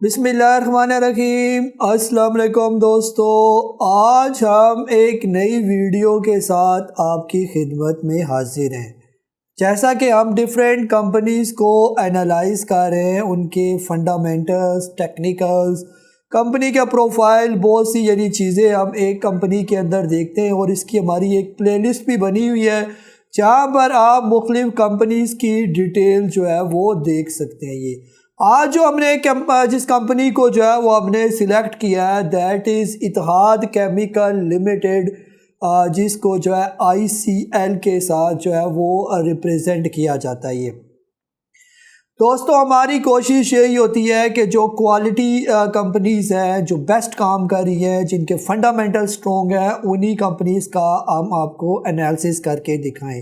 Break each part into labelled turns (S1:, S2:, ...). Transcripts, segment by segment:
S1: बिस्मिल्लाहिर्रहमानिर्रहीम। अस्सलाम वालेकुम दोस्तों, आज हम एक नई वीडियो के साथ आपकी खिदमत में हाजिर हैं। जैसा कि हम डिफरेंट कंपनीज़ को एनालाइज कर रहे हैं, उनके फंडामेंटल्स, टेक्निकल्स, कंपनी का प्रोफाइल, बहुत सी यानी चीज़ें हम एक कंपनी के अंदर देखते हैं और इसकी हमारी एक प्लेलिस्ट भी बनी हुई है जहाँ पर आप मुख्तलिफ कंपनीज़ की डिटेल जो है वो देख सकते हैं। ये आज जो हमने जिस कंपनी को जो है वो हमने सिलेक्ट किया है, that is Ittehad chemical limited, जिसको जो है ICL के साथ जो है वो रिप्रेजेंट किया जाता है। ये दोस्तों हमारी कोशिश यही होती है कि जो क्वालिटी कंपनीज़ हैं, जो बेस्ट काम कर रही हैं, जिनके फंडामेंटल स्ट्रॉन्ग है, उन्हीं कंपनीज़ का हम आपको एनालिसिस करके दिखाएं।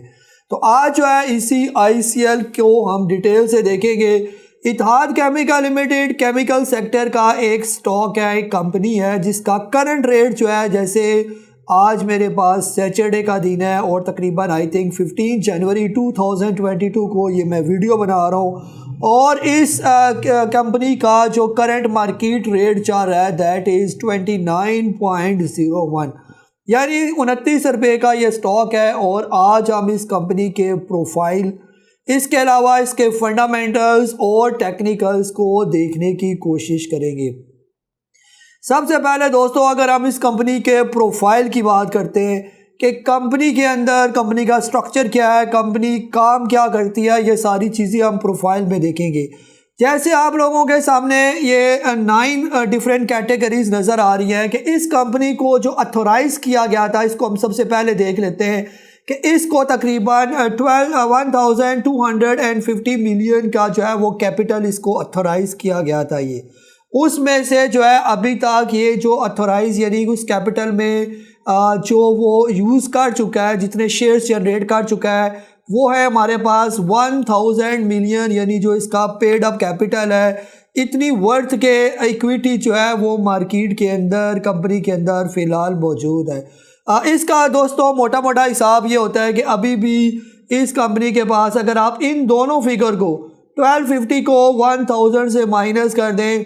S1: तो आज जो है इसी ICL को हम डिटेल से देखेंगे। इत्तेहाद केमिकल लिमिटेड केमिकल सेक्टर का एक स्टॉक है, एक कंपनी है जिसका करंट रेट जो है, जैसे आज मेरे पास सैटरडे का दिन है और तकरीबन आई थिंक 15 जनवरी 2022 को ये मैं वीडियो बना रहा हूँ, और इस कंपनी का जो करंट मार्केट रेट चल रहा है दैट इज़ 29.01, यानी 29 रुपये का ये स्टॉक है। और आज हम इस कंपनी के प्रोफाइल, इसके अलावा इसके फंडामेंटल्स और टेक्निकल्स को देखने की कोशिश करेंगे। सबसे पहले दोस्तों अगर हम इस कंपनी के प्रोफाइल की बात करते हैं कि कंपनी के अंदर कंपनी का स्ट्रक्चर क्या है, कंपनी काम क्या करती है, ये सारी चीज़ें हम प्रोफाइल में देखेंगे। जैसे आप लोगों के सामने ये 9 डिफरेंट कैटेगरीज नज़र आ रही हैं कि इस कंपनी को जो अथोराइज़ किया गया था, इसको हम सबसे पहले देख लेते हैं कि इसको तकरीबन 1250 मिलियन का जो है वो कैपिटल इसको अथोराइज़ किया गया था। ये उसमें से जो है अभी तक ये जो अथोराइज़ यानी उस कैपिटल में जो वो यूज़ कर चुका है, जितने शेयर्स जनरेट कर चुका है, वो है हमारे पास 1000 मिलियन, यानी जो इसका पेड अप कैपिटल है, इतनी वर्थ के इक्विटी जो है वो मार्केट के अंदर, कंपनी के अंदर फ़िलहाल मौजूद है। इसका दोस्तों मोटा मोटा हिसाब ये होता है कि अभी भी इस कंपनी के पास, अगर आप इन दोनों फिगर को 1250 को 1000 से माइनस कर दें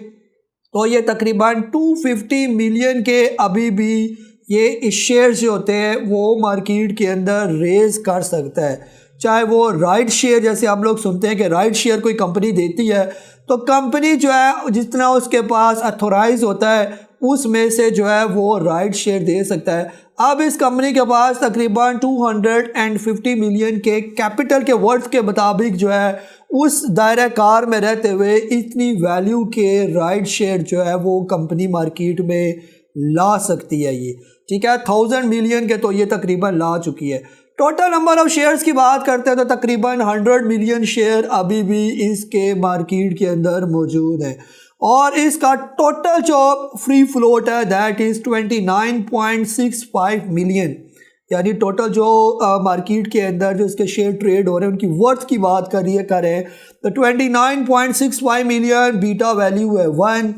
S1: तो ये तकरीबन 250 मिलियन के अभी भी ये शेयर्स जो होते हैं वो मार्केट के अंदर रेज कर सकता है। चाहे वो राइट शेयर, जैसे हम लोग सुनते हैं कि राइट शेयर कोई कंपनी देती है, तो कंपनी जो है जितना उसके पास अथोराइज होता है उसमें से जो है वो राइट शेयर दे सकता है। अब इस कंपनी के पास तकरीबन 250 मिलियन के कैपिटल के वर्थ के मुताबिक जो है उस दायरा कार में रहते हुए इतनी वैल्यू के राइट शेयर जो है वो कंपनी मार्केट में ला सकती है। ये ठीक है, 1000 मिलियन के तो ये तकरीबन ला चुकी है। टोटल नंबर ऑफ शेयर्स की बात करते हैं तो तकरीबन 100 मिलियन शेयर अभी भी इसके मार्केट के अंदर मौजूद है, और इसका टोटल जो फ्री फ्लोट है दैट इज़ 29.65 मिलियन, यानी टोटल जो मार्केट के अंदर जो इसके शेयर ट्रेड हो रहे हैं उनकी वर्थ की बात करें तो 29.65 मिलियन। बीटा वैल्यू है 1।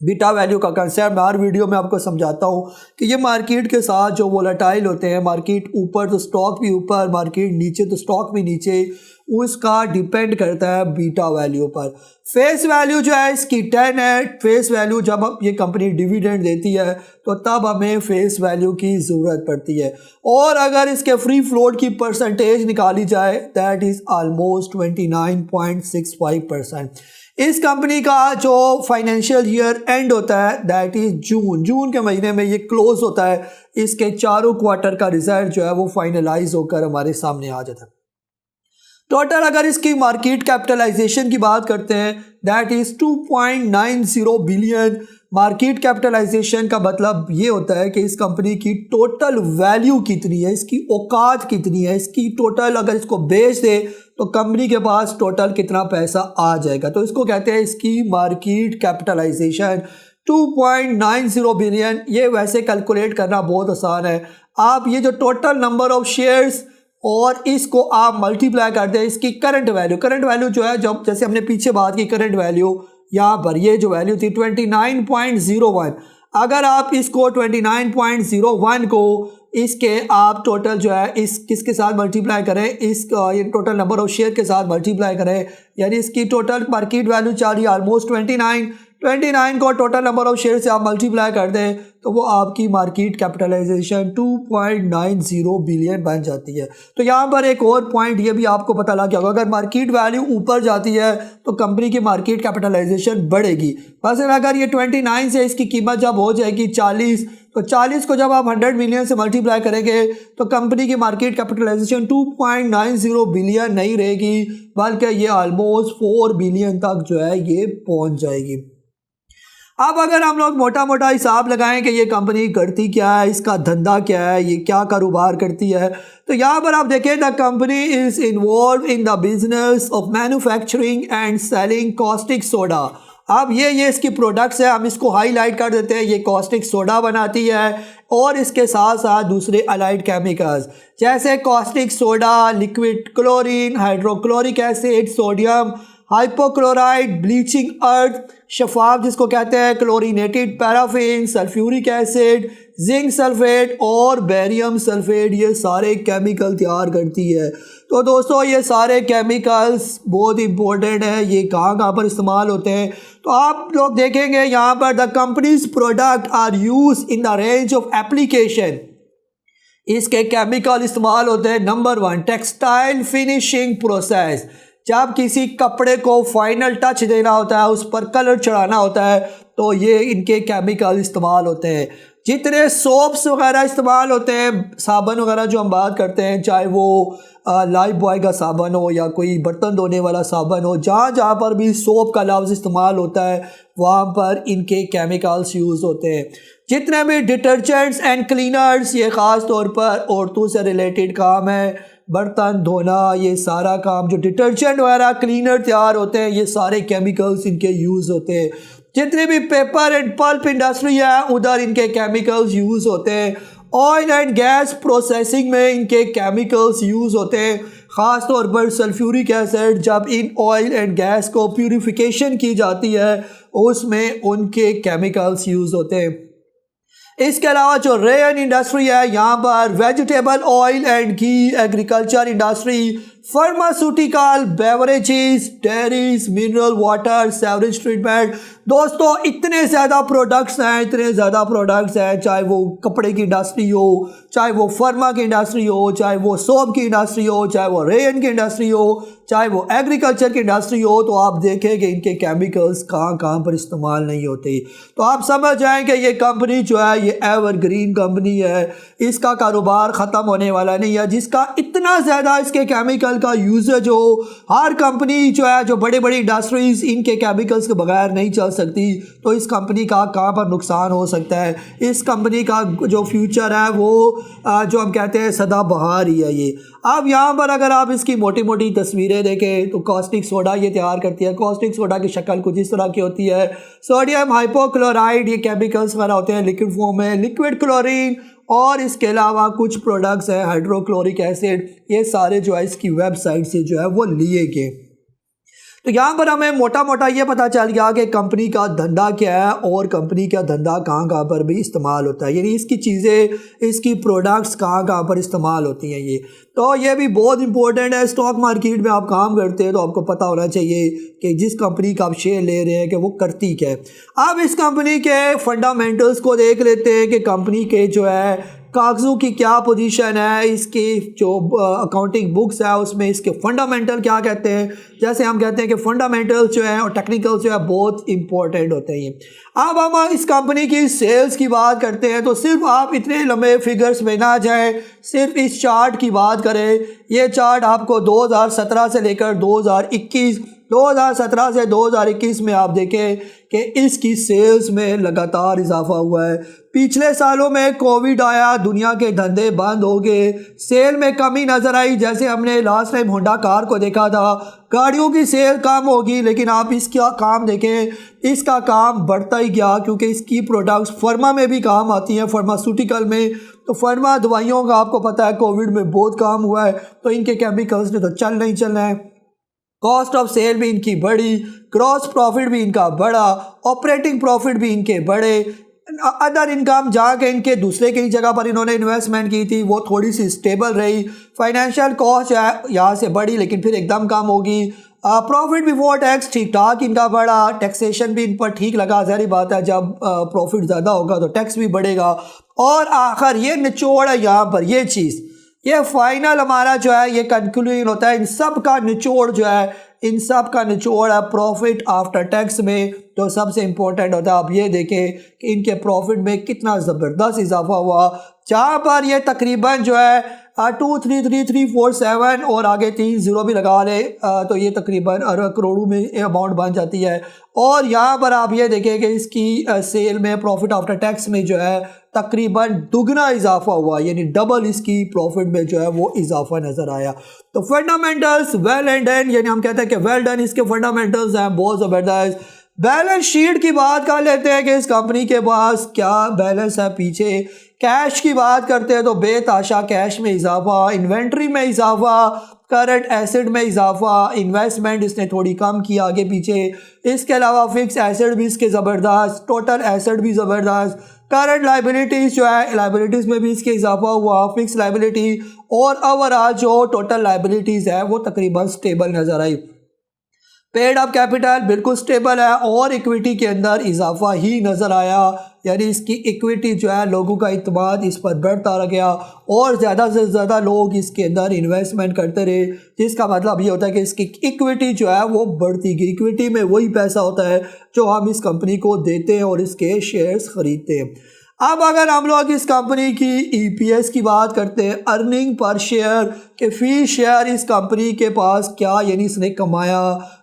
S1: बीटा वैल्यू का कंसेप्ट मैं हर वीडियो में आपको समझाता हूँ कि ये मार्केट के साथ जो वोलेटाइल होते हैं, मार्केट ऊपर तो स्टॉक भी ऊपर, मार्केट नीचे तो स्टॉक भी नीचे, उसका डिपेंड करता है बीटा वैल्यू पर। फेस वैल्यू जो है इसकी 10 है। फेस वैल्यू जब ये कंपनी डिविडेंड देती है तो तब हमें फेस वैल्यू की ज़रूरत पड़ती है, और अगर इसके फ्री फ्लोट की परसेंटेज निकाली जाए दैट इज़ ऑलमोस्ट 29.65%। इस कंपनी का जो फाइनेंशियल ईयर एंड होता है दैट इज़ जून के महीने में ये क्लोज होता है। इसके चारों क्वार्टर का रिजल्ट जो है वो फाइनलाइज होकर हमारे सामने आ जाता है। टोटल अगर इसकी मार्केट कैपिटलाइजेशन की बात करते हैं that is 2.90 billion. Market capitalisation का मतलब ये होता है कि इस कंपनी की टोटल वैल्यू कितनी है, इसकी औकात कितनी है, इसकी टोटल अगर इसको बेच दे तो कंपनी के पास टोटल कितना पैसा आ जाएगा, तो इसको कहते हैं इसकी मार्केट कैपिटलाइजेशन 2.90 बिलियन। ये वैसे कैलकुलेट करना बहुत आसान है। आप ये जो टोटल नंबर ऑफ शेयर्स और इसको आप मल्टीप्लाई कर दें इसकी करंट वैल्यू जो है, जब जैसे हमने पीछे बात की करंट वैल्यू, यहाँ पर ये जो वैल्यू थी 29.01, अगर आप इसको 29.01 को इसके आप टोटल जो है इस किसके साथ मल्टीप्लाई करें, इस ये टोटल नंबर ऑफ शेयर के साथ मल्टीप्लाई करें, यानी इसकी टोटल मार्केट वैल्यू चल रही है ऑलमोस्ट 29, 29 को टोटल नंबर ऑफ शेयर से आप मल्टीप्लाई कर दें तो वो आपकी मार्केट कैपिटलाइजेशन 2.90 बिलियन बन जाती है। तो यहाँ पर एक और पॉइंट ये भी आपको पता लग गया होगा, अगर मार्केट वैल्यू ऊपर जाती है तो कंपनी की मार्केट कैपिटलाइजेशन बढ़ेगी। मसलन अगर ये 29 से इसकी कीमत जब हो जाएगी 40, तो 40 को जब आप 100 मिलियन से मल्टीप्लाई करेंगे तो कंपनी की मार्केट कैपिटलाइजेशन 2.90 बिलियन नहीं रहेगी, बल्कि ये ऑलमोस्ट 4 बिलियन तक जो है ये पहुंच जाएगी। अब अगर हम लोग मोटा मोटा हिसाब लगाएं कि ये कंपनी करती क्या है, इसका धंधा क्या है, ये क्या कारोबार करती है, तो यहाँ पर आप देखें the company is involve in the business of manufacturing and selling caustic soda. अब ये इसकी प्रोडक्ट्स है, हम इसको हाईलाइट कर देते हैं। ये कॉस्टिक सोडा बनाती है और इसके साथ साथ दूसरे अलाइड केमिकल्स जैसे caustic soda, liquid chlorine, hydrochloric acid, sodium hypochloride, bleaching earth, शफाफ जिसको कहते हैं, chlorinated paraffin, sulphuric acid, zinc sulphate और बेरियम सल्फेट, ये सारे केमिकल तैयार करती है। तो दोस्तों ये सारे केमिकल्स बहुत इंपॉर्टेंट है, ये कहाँ पर इस्तेमाल होते हैं तो आप लोग देखेंगे यहाँ पर the companies product are use in the range of application. इसके केमिकल इस्तेमाल होते हैं। नंबर 1 टेक्सटाइल फिनिशिंग प्रोसेस, जब किसी कपड़े को फाइनल टच देना होता है, उस पर कलर चढ़ाना होता है, तो ये इनके केमिकल इस्तेमाल होते हैं। जितने सोप्स वगैरह इस्तेमाल होते हैं, साबुन वगैरह जो हम बात करते हैं, चाहे वो लाइफ बॉय का साबुन हो या कोई बर्तन धोने वाला साबुन हो, जहाँ जहाँ पर भी सोप का लफ्ज़ इस्तेमाल होता है वहाँ पर इनके केमिकल्स यूज़ होते हैं। जितने भी डिटर्जेंट्स एंड क्लीनर्स, ये ख़ास तौर पर औरतों से रिलेटेड काम है, बर्तन धोना, ये सारा काम जो डिटर्जेंट वगैरह क्लीनर तैयार होते हैं, ये सारे केमिकल्स इनके यूज़ होते हैं। जितने भी पेपर एंड पल्प इंडस्ट्री है उधर इनके केमिकल्स यूज़ होते हैं। ऑयल एंड गैस प्रोसेसिंग में इनके केमिकल्स यूज़ होते हैं, ख़ास तौर पर सल्फ्यूरिक एसिड, जब इन ऑयल एंड गैस को प्यूरिफिकेशन की जाती है उसमें उनके केमिकल्स यूज़ होते हैं। इसके अलावा जो रेयन इंडस्ट्री है, यहाँ पर vegetable oil and ghee, agriculture industry, pharmaceutical, beverages, dairies, mineral water, sewerage treatment. दोस्तों इतने ज़्यादा प्रोडक्ट्स हैं, चाहे वो कपड़े की इंडस्ट्री हो, चाहे वो फार्मा की इंडस्ट्री हो, चाहे वो सोप की इंडस्ट्री हो, चाहे वो रेयन की इंडस्ट्री हो, चाहे वो एग्रीकल्चर की इंडस्ट्री हो, तो आप देखें कि इनके केमिकल्स कहाँ पर इस्तेमाल नहीं होते। तो आप समझ जाएं कि ये कंपनी जो है ये एवरग्रीन कंपनी है, इसका कारोबार ख़त्म होने वाला नहीं है। जिसका इतना ज़्यादा इसके केमिकल का यूजेज हो, हर कंपनी जो है, जो बड़ी बड़ी इंडस्ट्रीज़ इनके केमिकल्स के बगैर नहीं चल सकती, तो इस कंपनी का कहाँ पर नुकसान हो सकता है। इस कंपनी का जो फ्यूचर है वो जो हम कहते हैं सदाबहार ही है ये। अब यहाँ पर अगर आप इसकी मोटी मोटी तस्वीरें देखें तो कॉस्टिक सोडा ये तैयार करती है। कॉस्टिक सोडा की शक्ल कुछ इस तरह की होती है। सोडियम हाइपोक्लोराइड, ये केमिकल्स वगैरह होते हैं लिक्विड फॉर्म में, लिक्विड क्लोरीन, और इसके अलावा कुछ प्रोडक्ट्स हैं हाइड्रोक्लोरिक एसिड, ये सारे जो है इसकी वेबसाइट से जो है वो लिए गए। तो यहाँ पर हमें मोटा मोटा ये पता चल गया कि कंपनी का धंधा क्या है और कंपनी का धंधा कहाँ पर भी इस्तेमाल होता है, यानी इसकी चीज़ें, इसकी प्रोडक्ट्स कहाँ पर इस्तेमाल होती हैं। ये तो ये भी बहुत इंपॉर्टेंट है। स्टॉक मार्केट में आप काम करते हैं तो आपको पता होना चाहिए कि जिस कंपनी का आप शेयर ले रहे हैं कि वो करती क्या है। अब इस कंपनी के फंडामेंटल्स को देख लेते हैं कि कंपनी के जो है कागज़ों की क्या पोजीशन है, इसकी जो अकाउंटिंग बुक्स है उसमें इसके फंडामेंटल क्या कहते हैं। जैसे हम कहते हैं कि फंडामेंटल्स जो है और टेक्निकल्स जो है बहुत इंपॉर्टेंट होते हैं। अब हम इस कंपनी की सेल्स की बात करते हैं तो सिर्फ आप इतने लंबे फिगर्स में ना जाएं, सिर्फ इस चार्ट की बात करें। ये चार्ट आपको 2017 से लेकर 2017 से 2021 में आप देखें कि इसकी सेल्स में लगातार इजाफा हुआ है। पिछले सालों में कोविड आया, दुनिया के धंधे बंद हो गए, सेल में कमी नज़र आई। जैसे हमने लास्ट टाइम होंडा कार को देखा था, गाड़ियों की सेल कम होगी, लेकिन आप इसका काम देखें, इसका काम बढ़ता ही गया क्योंकि इसकी प्रोडक्ट्स फार्मा में भी काम आती हैं, फार्मास्यूटिकल में। तो फार्मा दवाइयों का आपको पता है कोविड में बहुत काम हुआ है, तो इनके केमिकल्स ने तो चलना है। कॉस्ट ऑफ सेल भी इनकी बढ़ी, ग्रॉस प्रॉफिट भी इनका बढ़ा, ऑपरेटिंग प्रॉफिट भी इनके बढ़े। अदर इनकम जाके इनके दूसरे कई जगह पर इन्होंने इन्वेस्टमेंट की थी वो थोड़ी सी स्टेबल रही। फाइनेंशियल कॉस्ट यहाँ से बढ़ी लेकिन फिर एकदम कम होगी। प्रॉफिट बिफोर टैक्स ठीक ठाक इनका बढ़ा, टैक्सेशन भी इन पर ठीक लगा, ज़ाहिर बात है जब प्रॉफिट ज़्यादा होगा तो टैक्स भी बढ़ेगा। और आखिर ये निचोड़ है यहाँ पर, ये चीज़, ये फाइनल हमारा जो है ये कंक्लूजन होता है। इन सब का निचोड़ जो है, इन सब का निचोड़ है प्रॉफिट आफ्टर टैक्स में जो सबसे इम्पोर्टेंट होता है। आप ये देखें कि इनके प्रॉफिट में कितना ज़बरदस्त इजाफा हुआ, जहाँ पर ये तकरीबन जो है 233,347 और आगे 3 ज़ीरो भी लगा ले तो ये तकरीबन करोड़ों में अमाउंट बन जाती है। और यहाँ पर आप ये देखें कि इसकी सेल में प्रॉफिट आफ्टर टैक्स में जो है तकरीबन दुगना इजाफा हुआ, यानी डबल इसकी प्रॉफिट में जो है वो इजाफा नज़र आया। तो फंडामेंटल्स वेल एंड डन, यानी हम कहते हैं कि वेल डन, इसके फंडामेंटल्स हैं बहुत ज़बरदस्त। बैलेंस शीट की बात कर लेते हैं कि इस कंपनी के पास क्या बैलेंस है पीछे। कैश की बात करते हैं तो बेताशा कैश में इजाफा, इन्वेंट्री में इजाफा, करंट एसेट में इजाफा, इन्वेस्टमेंट इसने थोड़ी कम की आगे पीछे। इसके अलावा फिक्स एसेट भी इसके ज़बरदस्त, टोटल एसेट भी ज़बरदस्त, करंट लाइबिलिटीज़ जो है लाइबिलिटीज़ में भी इसके इजाफा हुआ, फिक्स लाइबिलिटी और ओवरऑल जो टोटल लाइबिलिटीज़ है वो तकरीबन स्टेबल नज़र आई। पेड अप कैपिटल बिल्कुल स्टेबल है और इक्विटी के अंदर इजाफा ही नज़र आया, यानी इसकी इक्विटी जो है लोगों का इत्मीनान इस पर बढ़ता रह गया और ज़्यादा से ज़्यादा लोग इसके अंदर इन्वेस्टमेंट करते रहे, जिसका मतलब ये होता है कि इसकी इक्विटी जो है वो बढ़ती गई। इक्विटी में वही पैसा होता है जो हम इस कंपनी को देते हैं और इसके शेयर्स ख़रीदते हैं। अब अगर हम लोग इस कंपनी की EPS की बात करते हैं, अर्निंग पर शेयर के फ़ी शेयर इस कंपनी के पास क्या, यानी इसने कमाया,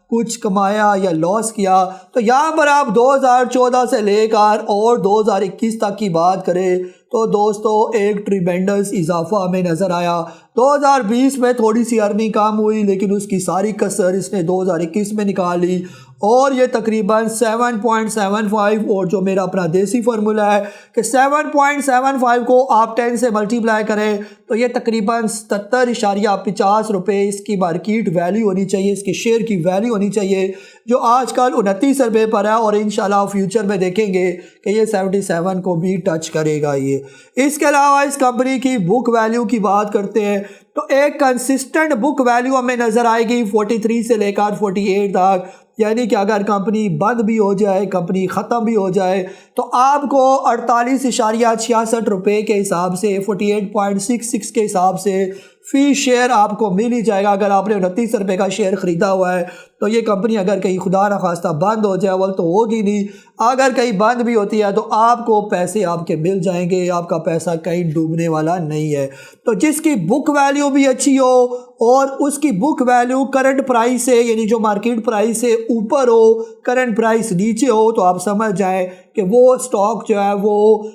S1: कुछ कमाया या लॉस किया, तो यहाँ पर आप 2014 से लेकर और 2021 तक की बात करें तो दोस्तों एक ट्रिमेंडस इजाफा हमें नज़र आया। 2020 में थोड़ी सी अर्निंग कम हुई लेकिन उसकी सारी कसर इसने 2021 में निकाल ली और ये तकरीबन 7.75, और जो मेरा अपना देसी फार्मूला है कि 7.75 को आप 10 से मल्टीप्लाई करें तो ये तकरीबन 77.50 रुपये इसकी मार्केट वैल्यू होनी चाहिए, इसके शेयर की वैल्यू होनी चाहिए, जो आजकल 29 रुपये पर है और इंशाल्लाह फ्यूचर में देखेंगे कि ये 77 को भी टच करेगा ये। इसके अलावा इस कंपनी की बुक वैल्यू की बात करते हैं तो एक कंसिस्टेंट बुक वैल्यू हमें नज़र आएगी 43 से लेकर 48 तक, यानी कि अगर कंपनी बंद भी हो जाए, कंपनी ख़त्म भी हो जाए तो आपको 48.66 रुपये के हिसाब से 48.66 के हिसाब से फ़ी शेयर आपको मिल ही जाएगा। अगर आपने 29 रुपये का शेयर ख़रीदा हुआ है तो ये कंपनी अगर कहीं खुदा न खास्ता बंद हो जाए, वो तो होगी नहीं, अगर कहीं बंद भी होती है तो आपको पैसे आपके मिल जाएंगे, आपका पैसा कहीं डूबने वाला नहीं है। तो जिसकी बुक वैल्यू भी अच्छी हो और उसकी बुक वैल्यू करंट प्राइस से, यानी जो मार्केट प्राइस से ऊपर हो, करंट प्राइस नीचे हो, तो आप समझ जाएं कि वो स्टॉक जो है वो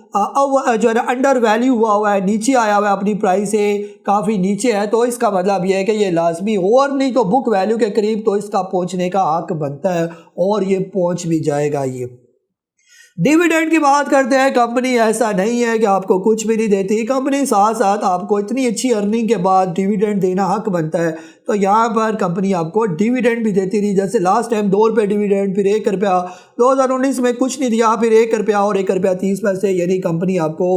S1: जो है अंडर वैल्यू हुआ है, नीचे आया हुआ है, अपनी प्राइस से काफ़ी नीचे है। तो इसका मतलब ये है कि ये लाजमी हो, और नहीं तो बुक वैल्यू के करीब तो इसका पहुंचने का हक बनता है और ये पहुंच भी जाएगा। ये डिविडेंड की बात करते हैं, कंपनी ऐसा नहीं है कि आपको कुछ भी नहीं देती, कंपनी साथ साथ आपको इतनी अच्छी अर्निंग के बाद डिविडेंड देना हक बनता है। तो यहाँ पर कंपनी आपको डिविडेंड भी देती रही, जैसे लास्ट टाइम 2 रुपये डिविडेंड, फिर 1 रुपया, 2019 में कुछ नहीं दिया, फिर 1 रुपया और 1 रुपया 30 पैसे, यानी कंपनी आपको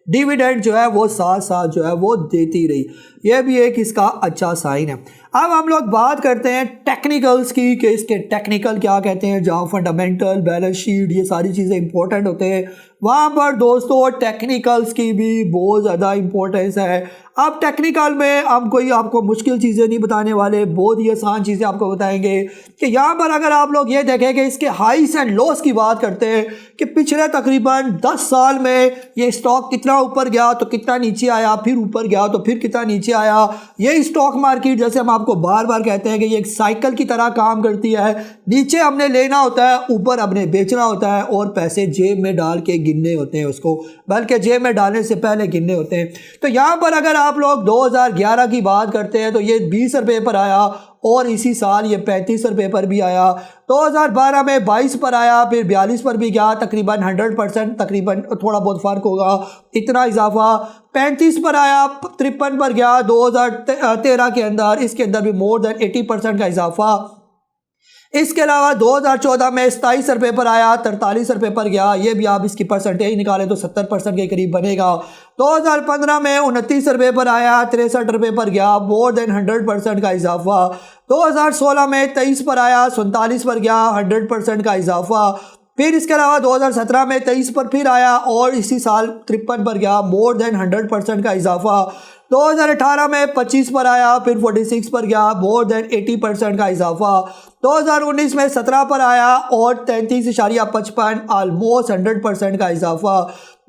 S1: डिविडेंड जो है वो साथ साथ जो है वो देती रही। यह भी एक इसका अच्छा साइन है। अब हम लोग बात करते हैं टेक्निकल्स की कि इसके टेक्निकल क्या कहते हैं, जहाँ फंडामेंटल, बैलेंस शीट, ये सारी चीज़ें इंपॉर्टेंट होते हैं, वहाँ पर दोस्तों टेक्निकल्स की भी बहुत ज़्यादा इंपॉर्टेंस है। अब टेक्निकल में हम कोई आपको मुश्किल चीज़ें नहीं बताने वाले, बहुत ही आसान चीज़ें आपको बताएंगे कि यहाँ पर अगर आप लोग ये देखें कि इसके हाइस एंड लॉस की बात करते हैं कि पिछले तकरीबन 10 साल में ये स्टॉक कितना ऊपर गया तो कितना नीचे आया, फिर ऊपर गया तो फिर कितना नीचे आया। ये स्टॉक मार्केट, जैसे हम आपको बार बार कहते हैं कि ये एक साइकिल की तरह काम करती है, नीचे हमने लेना होता है, ऊपर हमने बेचना होता है और पैसे जेब में डाल के गिनने होते हैं उसको, बल्कि जेब में डालने से पहले गिनने होते हैं। तो यहाँ पर अगर आप लोग 2011 की बात करते हैं तो ये 20 रुपये पर आया और इसी साल ये 35 रुपये पर भी आया। 2012 में 22 पर आया, फिर 42 पर भी गया, तकरीबन 100%, तकरीबन थोड़ा बहुत फ़र्क होगा, इतना इजाफा। 35 पर आया, 53 पर गया 2013 के अंदर, इसके अंदर भी मोर देन 80% का इजाफा। इसके अलावा 2014 में 27 रुपये पर आया, 43 रुपये पर गया, ये भी आप इसकी परसेंटेज निकालें तो 70% के करीब बनेगा। 2015 में 29 रुपये पर आया, 63 रुपये पर गया, मोर देन 100% का इजाफा। 2016 में 23 पर आया, 47 पर गया, 100% का इजाफा। फिर इसके अलावा 2017 में 23 पर फिर आया और इसी साल 53 पर गया, मोर देन 100% का इजाफा। 2018 में 25 पर आया, फिर 46 पर गया, मोर देन 80% का इजाफा। 2019 में 17 पर आया और 33.55 ऑलमोस्ट 100% का इजाफा।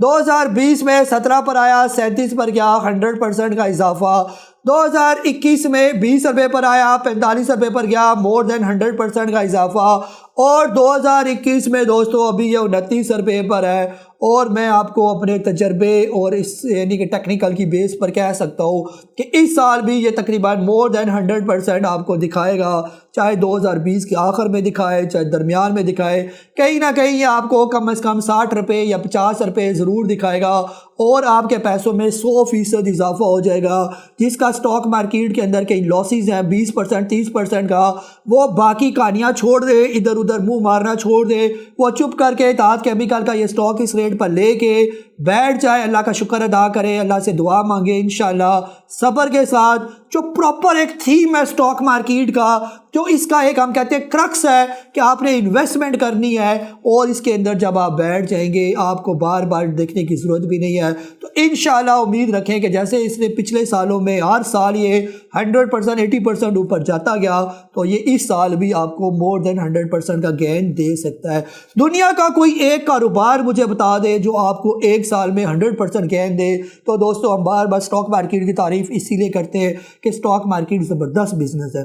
S1: 2020 में 17 पर आया, 37 पर गया, 100% का इजाफा। 2021 में 20 रुपये पर आया, 45 रुपये पर गया, मोर देन 100% का इजाफा। और 2021 में दोस्तों अभी ये 29 रुपये पर है। और मैं आपको अपने तजर्बे और इस यानी कि टेक्निकल की बेस पर कह सकता हूँ कि इस साल भी ये तकरीबन मोर देन 100% आपको दिखाएगा, चाहे 2020 के आखिर में दिखाए, चाहे दरमियान में दिखाए, कहीं ना कहीं ये आपको कम से कम 60 रुपये या 50 रुपये ज़रूर दिखाएगा और आपके पैसों में 100% इजाफा हो जाएगा। जिसका स्टॉक मार्केट के अंदर कई लॉसेस हैं 20% 30% का, वो बाकी कहानियाँ छोड़ दे, इधर उधर मुंह मारना छोड़ दे, वो चुप करके ताज केमिकल का ये स्टॉक इस रेट पर लेके बैठ जाए, अल्लाह का शुक्र अदा करे, अल्लाह से दुआ मांगे इंशाल्लाह सब्र के साथ। जो प्रॉपर एक थीम है स्टॉक मार्केट का, जो इसका एक हम कहते हैं क्रक्स है कि आपने इन्वेस्टमेंट करनी है और इसके अंदर जब आप बैठ जाएंगे आपको बार बार देखने की ज़रूरत भी नहीं है। तो इंशाल्लाह उम्मीद रखें कि जैसे इसने पिछले सालों में हर साल ये 100% 80% ऊपर जाता गया, तो ये इस साल भी आपको मोर देन 100% का गेन दे सकता है। दुनिया का कोई एक कारोबार मुझे बता दे जो आपको एक साल में 100% गेन दे। तो दोस्तों हम बार बार स्टॉक मार्केट की तारीफ इसीलिए करते हैं कि स्टॉक मार्केट ज़बरदस्त बिजनेस है।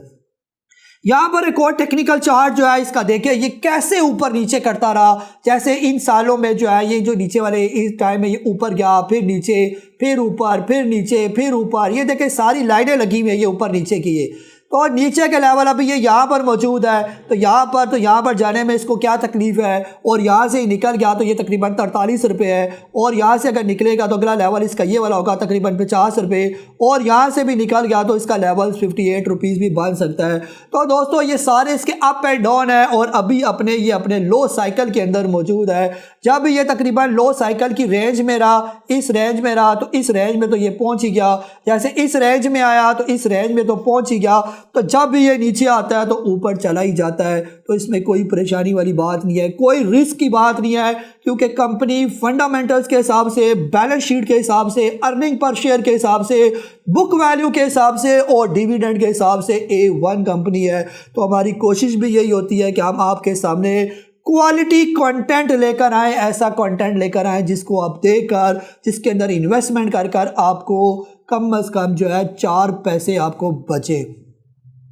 S1: यहाँ पर एक और टेक्निकल चार्ट जो है इसका देखिए, ये कैसे ऊपर नीचे करता रहा। जैसे इन सालों में जो है ये जो नीचे वाले इस टाइम में ये ऊपर गया, फिर नीचे, फिर ऊपर, फिर नीचे, फिर ऊपर, ये देखिए सारी लाइनें लगी हुई है ये ऊपर नीचे की। ये तो नीचे के लेवल अभी ये यहाँ पर मौजूद है, तो यहाँ पर जाने में इसको क्या तकलीफ़ है। और यहाँ से ही निकल गया तो ये तकरीबन 43 रुपये है। और यहाँ से अगर निकलेगा तो अगला लेवल इसका ये वाला होगा तकरीबन 50 रुपये। और यहाँ से भी निकल गया तो इसका लेवल 58 रुपीज़ भी बन सकता है। तो दोस्तों ये सारे इसके अप एंड डाउन है और अभी अपने लो साइकिल के अंदर मौजूद है। जब ये तकरीबन लो साइकिल की रेंज में रहा, इस रेंज में रहा, तो इस रेंज में तो ये पहुँच ही गया। जैसे इस रेंज में आया तो इस रेंज में तो पहुँच ही गया। तो जब भी ये नीचे आता है तो ऊपर चला ही जाता है। तो इसमें कोई परेशानी वाली बात नहीं है, कोई रिस्क की बात नहीं है, क्योंकि कंपनी फंडामेंटल्स के हिसाब से, बैलेंस शीट के हिसाब से, अर्निंग पर शेयर के हिसाब से, बुक वैल्यू के हिसाब से और डिविडेंड के हिसाब से A1 कंपनी है। तो हमारी कोशिश भी यही होती है कि हम आपके सामने क्वालिटी कंटेंट लेकर आए, ऐसा कंटेंट लेकर आए जिसको आप देखकर, जिसके अंदर इन्वेस्टमेंट कर कर आपको कम से कम जो है 4 पैसे आपको बचे।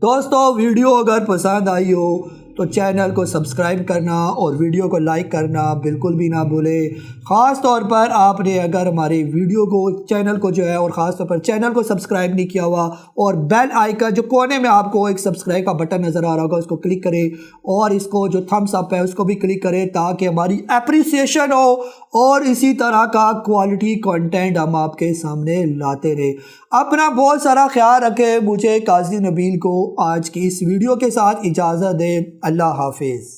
S1: दोस्तों वीडियो अगर पसंद आई हो तो चैनल को सब्सक्राइब करना और वीडियो को लाइक करना बिल्कुल भी ना भूलें। ख़ास तौर पर आपने अगर हमारे वीडियो को, चैनल को जो है, और ख़ास तौर पर चैनल को सब्सक्राइब नहीं किया हुआ और बेल आइकन जो कोने में आपको एक सब्सक्राइब का बटन नज़र आ रहा होगा उसको क्लिक करें और इसको जो थम्स अप है उसको भी क्लिक करें ताकि हमारी एप्रिसिएशन हो और इसी तरह का क्वालिटी कंटेंट हम आपके सामने लाते रहे। अपना बहुत सारा ख्याल रखें। मुझे काजी नबील को आज की इस वीडियो के साथ इजाज़त दें। अल्लाह हाफिज़।